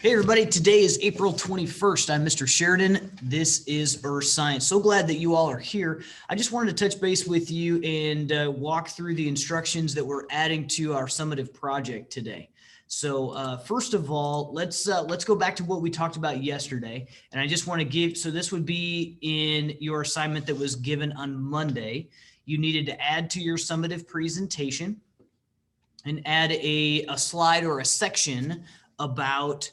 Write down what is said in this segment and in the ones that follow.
Hey everybody, today is April 21st. I'm Mr. Sheridan. This is Earth Science. So glad that you all are here. I just wanted to touch base with you and walk through the instructions that we're adding to our summative project today. So first of all, let's go back to what we talked about yesterday. And I just want to give, so this would be in your assignment that was given on Monday. You needed to add to your summative presentation and add a slide or a section about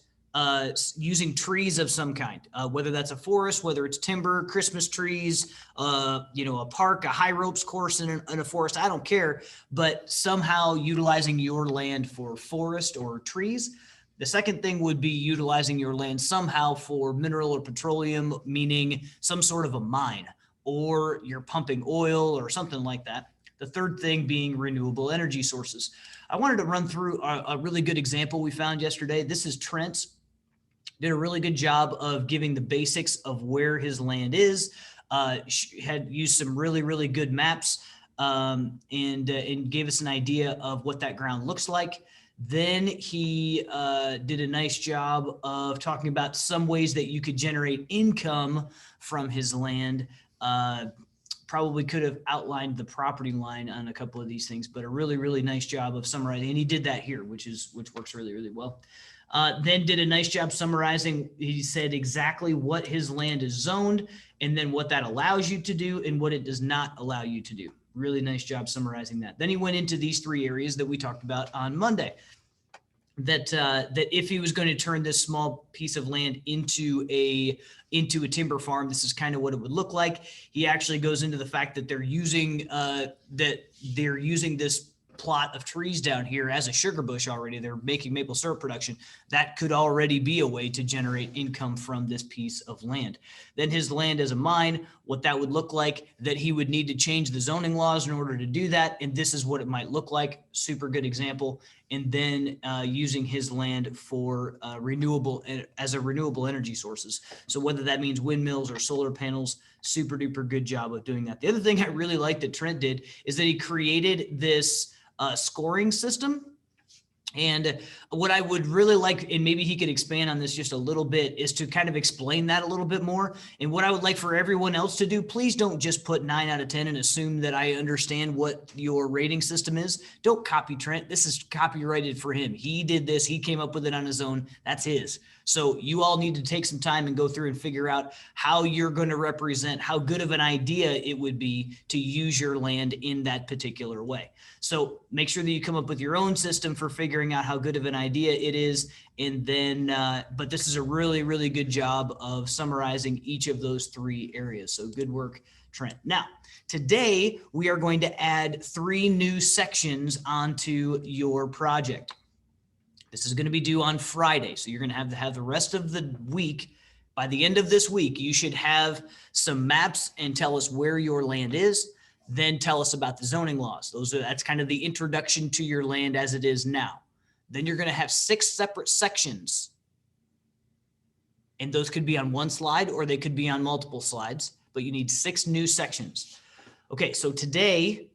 using trees of some kind, whether that's a forest, whether it's timber, Christmas trees, a park, a high ropes course in a forest, I don't care, but somehow utilizing your land for forest or trees. The second thing would be utilizing your land somehow for mineral or petroleum, meaning some sort of a mine, or you're pumping oil or something like that. The third thing being renewable energy sources. I wanted to run through a really good example we found yesterday. This is Trent's. Did a really good job of giving the basics of where his land is. Had used some really good maps and gave us an idea of what that ground looks like. Then he did a nice job of talking about some ways that you could generate income from his land. Probably could have outlined the property line on a couple of these things, but a really nice job of summarizing. And he did that here, which works really well. Then did a nice job summarizing. He said exactly what his land is zoned and then what that allows you to do and what it does not allow you to do. Really nice job summarizing that. Then he went into these three areas that we talked about on Monday. That if he was going to turn this small piece of land into a timber farm, this is kind of what it would look like. He actually goes into the fact that they're using this plot of trees down here as a sugar bush already. They're making maple syrup production. That could already be a way to generate income from this piece of land. Then his land as a mine, what that would look like, that he would need to change the zoning laws in order to do that. And this is what it might look like. Super good example. And then using his land for renewable energy sources. So whether that means windmills or solar panels, super duper good job of doing that. The other thing I really like that Trent did is that he created this scoring system. And what I would really like, and maybe he could expand on this just a little bit, is to kind of explain that a little bit more. And what I would like for everyone else to do, please don't just put 9 out of 10 and assume that I understand what your rating system is. Don't copy Trent. This is copyrighted for him. He did this. He came up with it on his own. That's his. So you all need to take some time and go through and figure out how you're going to represent, how good of an idea it would be to use your land in that particular way. So make sure that you come up with your own system for figuring out how good of an idea it is. And then, but this is a really good job of summarizing each of those three areas. So good work, Trent. Now, today we are going to add 3 new sections onto your project. This is going to be due on Friday. So you're going to have the rest of the week. By the end of this week, you should have some maps and tell us where your land is. Then tell us about the zoning laws. That's kind of the introduction to your land as it is now. Then you're going to have 6 separate sections. And those could be on one slide or they could be on multiple slides, but you need 6 new sections. Okay, so today,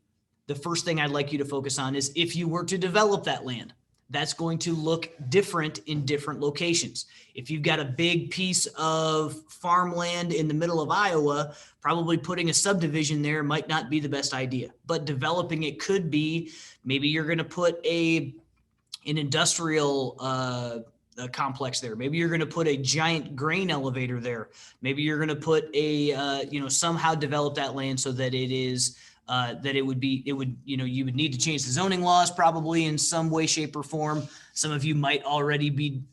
the first thing I'd like you to focus on is if you were to develop that land. That's going to look different in different locations. If you've got a big piece of farmland in the middle of Iowa, probably putting a subdivision there might not be the best idea, but developing it could be. Maybe you're going to put an industrial complex there. Maybe you're going to put a giant grain elevator there. Maybe you're going to put somehow develop that land so that it is you would need to change the zoning laws probably in some way, shape, or form. Some of you might already be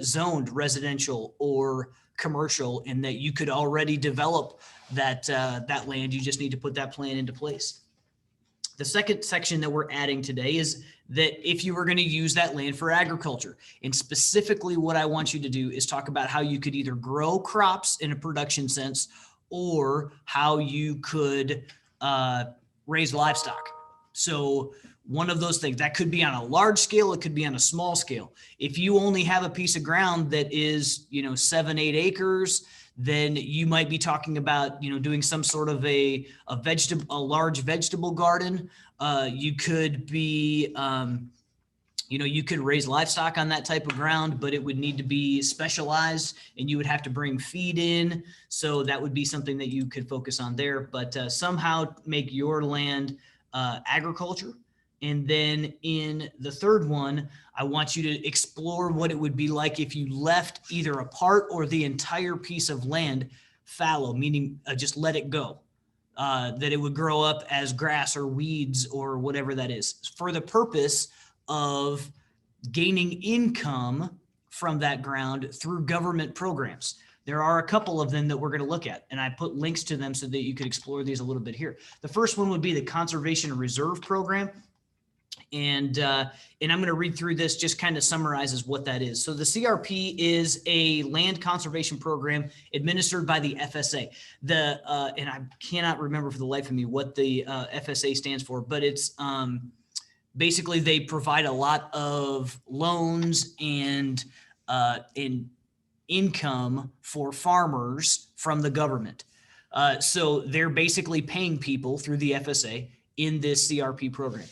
zoned residential or commercial, and that you could already develop that land. You just need to put that plan into place. The second section that we're adding today is that if you were going to use that land for agriculture, and specifically what I want you to do is talk about how you could either grow crops in a production sense or how you could raise livestock. So one of those things that could be on a large scale, it could be on a small scale. If you only have a piece of ground that is, 7-8 acres, then you might be talking about, doing some sort of a large vegetable garden. You could be You could raise livestock on that type of ground, but it would need to be specialized and you would have to bring feed in. So that would be something that you could focus on there, but somehow make your land agriculture. And then in the third one, I want you to explore what it would be like if you left either a part or the entire piece of land fallow, meaning just let it go. That it would grow up as grass or weeds or whatever that is, for the purpose of gaining income from that ground through government programs. There are a couple of them that we're going to look at, and I put links to them so that you could explore these a little bit here. The first one would be the Conservation Reserve Program. And I'm going to read through this, just kind of summarizes what that is. So the CRP is a land conservation program administered by the FSA. And I cannot remember for the life of me what the FSA stands for, but it's basically they provide a lot of loans and in income for farmers from the government. So they're basically paying people through the FSA in this CRP program.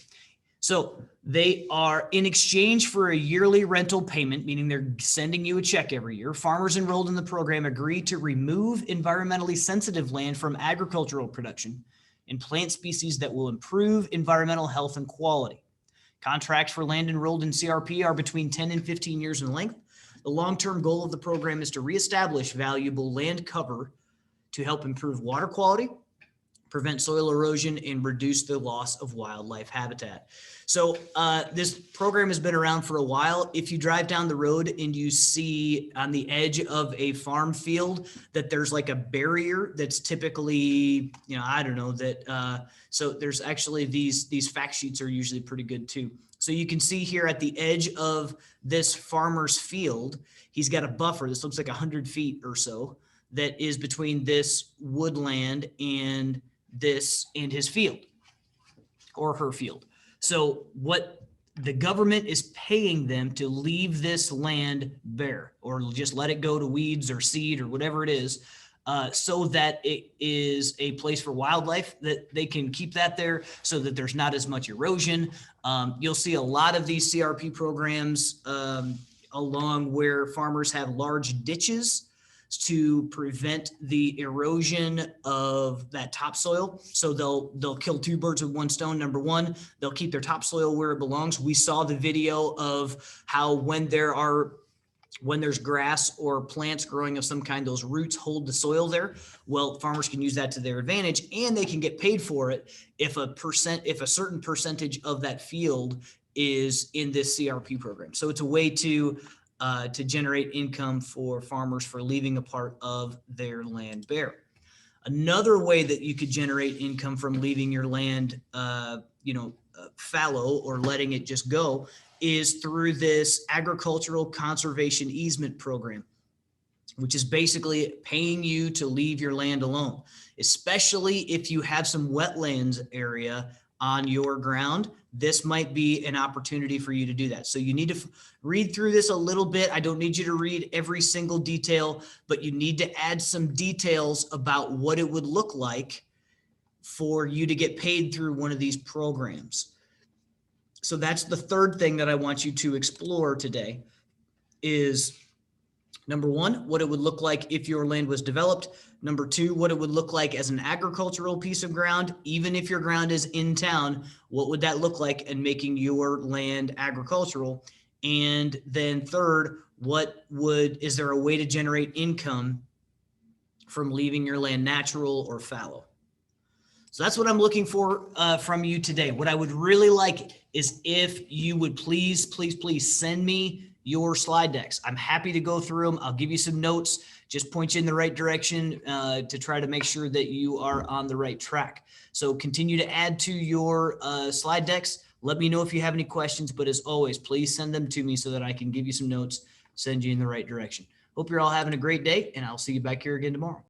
So they are in exchange for a yearly rental payment, meaning they're sending you a check every year. Farmers enrolled in the program agree to remove environmentally sensitive land from agricultural production and plant species that will improve environmental health and quality. Contracts for land enrolled in CRP are between 10 and 15 years in length. The long-term goal of the program is to reestablish valuable land cover to help improve water quality, prevent soil erosion, and reduce the loss of wildlife habitat. So this program has been around for a while. If you drive down the road and you see on the edge of a farm field that there's like a barrier that's typically, I don't know that. So there's actually these fact sheets are usually pretty good too. So you can see here at the edge of this farmer's field, he's got a buffer. This looks like 100 feet or so that is between this woodland and his field or her field. So what the government is paying them to leave this land bare or just let it go to weeds or seed or whatever it is, so that it is a place for wildlife, that they can keep that there so that there's not as much erosion. You'll see a lot of these CRP programs along where farmers have large ditches to prevent the erosion of that topsoil. So they'll kill two birds with one stone. Number one, they'll keep their topsoil where it belongs. We saw the video of how when there's grass or plants growing of some kind, those roots hold the soil there. Well, farmers can use that to their advantage, and they can get paid for it if a certain percentage of that field is in this CRP program. So it's a way to generate income for farmers for leaving a part of their land bare. Another way that you could generate income from leaving your land, fallow or letting it just go is through this agricultural conservation easement program, which is basically paying you to leave your land alone, especially if you have some wetlands area on your ground. This might be an opportunity for you to do that. So you need to read through this a little bit. I don't need you to read every single detail, but you need to add some details about what it would look like for you to get paid through one of these programs. So that's the third thing that I want you to explore today is, number one, what it would look like if your land was developed. Number two, what it would look like as an agricultural piece of ground. Even if your ground is in town, what would that look like in making your land agricultural? And then third, is there a way to generate income from leaving your land natural or fallow? So that's what I'm looking for from you today. What I would really like is if you would please send me your slide decks. I'm happy to go through them. I'll give you some notes, just point you in the right direction to try to make sure that you are on the right track. So continue to add to your slide decks. Let me know if you have any questions, but as always, please send them to me so that I can give you some notes, send you in the right direction. Hope you're all having a great day, and I'll see you back here again tomorrow.